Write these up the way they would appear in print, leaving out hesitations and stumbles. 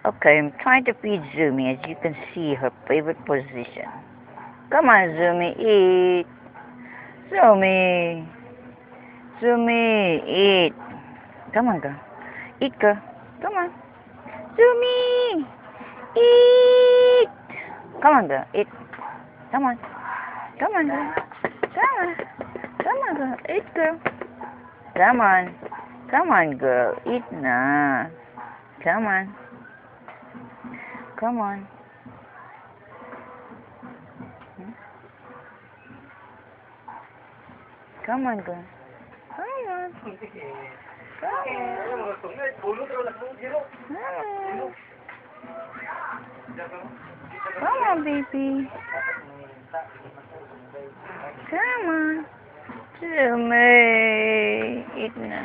Okay, I'm trying to feed Zoomy. As you can see, her favorite position. Come on, Zoomy, eat. Zoomy. Zoomy, eat. Come on, girl. Eat, girl. Come on. Zoomy, eat. Come on, girl. Eat. Come on. Come on, girl. Come on. Come on, girl. Eat, girl. Come on. Come on, girl. Eat na. Come on. Come on. Come on, girl. Come on. Come on, baby. Come on. Zoomy. Eat na.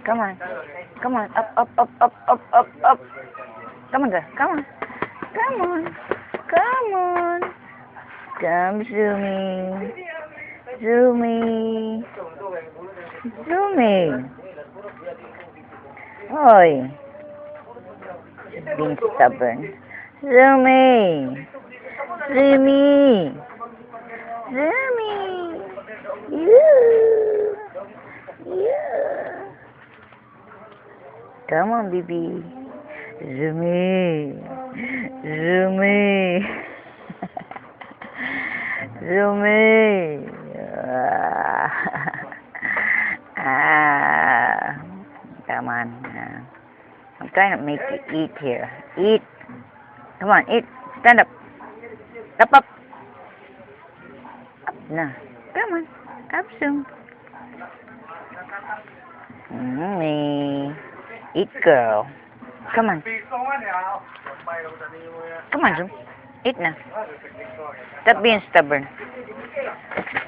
Come on. Come on. Up, up, up, up, up, up, up. Come on, girl. Come on. Come on. Come on. Come, Zoomy. Zoomy. Zoomy. Oi. Being stubborn. Zoomy. Zoomy. Zoomy. You. Come on, baby. Zoomy. Zoomy. Zoomy. Come on. I'm trying to make you eat here. Eat. Come on, eat. Stand up. Up, up. Up na. Come on. Up soon. Eat, girl. Come on. Come on, Zoom. Eat na. Stop being stubborn.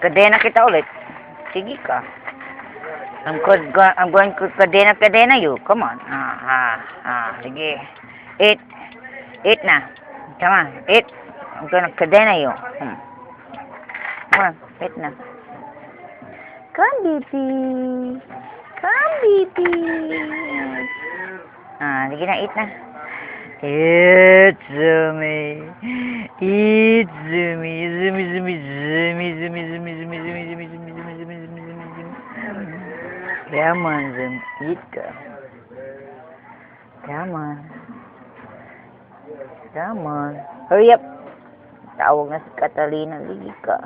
Kadena kita ulit. Sige ka. I'm going to kadena you. Come on. Sige. Eat. Eat na. Come on. Eat. I'm going to kadena you. Come on. Eat na. Come, baby. Come, baby. Sige na. Eat na. Eat, Zoomy. Eat, Zoomy. Zoomy, Zoomy, Zoomy, Zoomy, Zoomy, Zoomy, Zoomy, Zoomy, Zoomy, Zoomy, Zoomy, Zoomy, Zoomy. Come on, Zoomy. Eat, girl. Come on. Come on. Hurry up. Tawag na si Catalina. Ligi ka.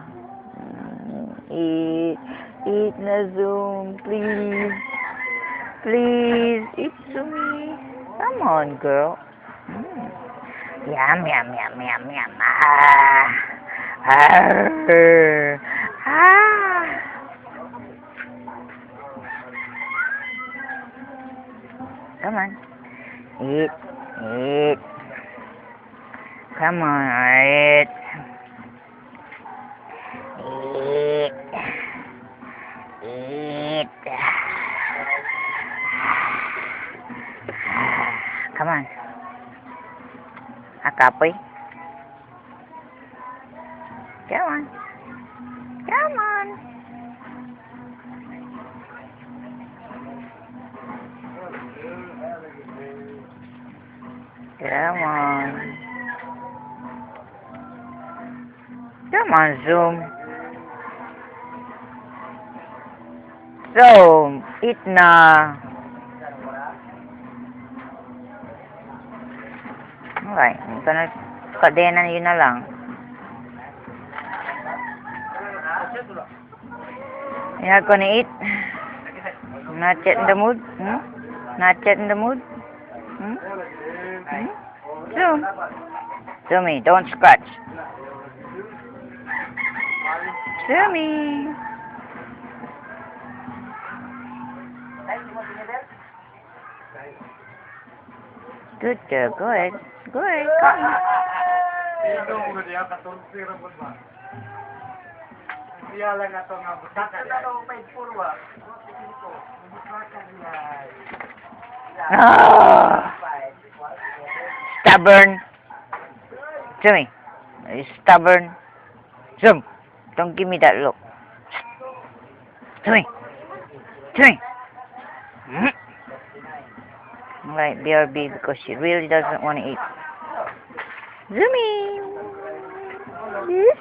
Eat. Eat na, Zoom. Please. Please. Eat, Zoomy. Come on, girl. Yum, yum, yum, yum, yum. Come on. Eat. Eat. Come on, eat. Eat. Eat. Come on. Kapoy. Come on. Come on. Come on. Come on, Zoom. Zoom, eat na. Okay, kadena yun na lang. You're not gonna eat? Not yet in the mood? Not yet in the mood? Zoom. Zoomy, don't scratch. Zoomy. Good girl, go ahead. Go ahead, come. Stubborn. Zoomy, are you stubborn? Zoom, don't give me that look. Zoomy. Zoomy. Like BRB because she really doesn't want to eat. Zoomy! Yes,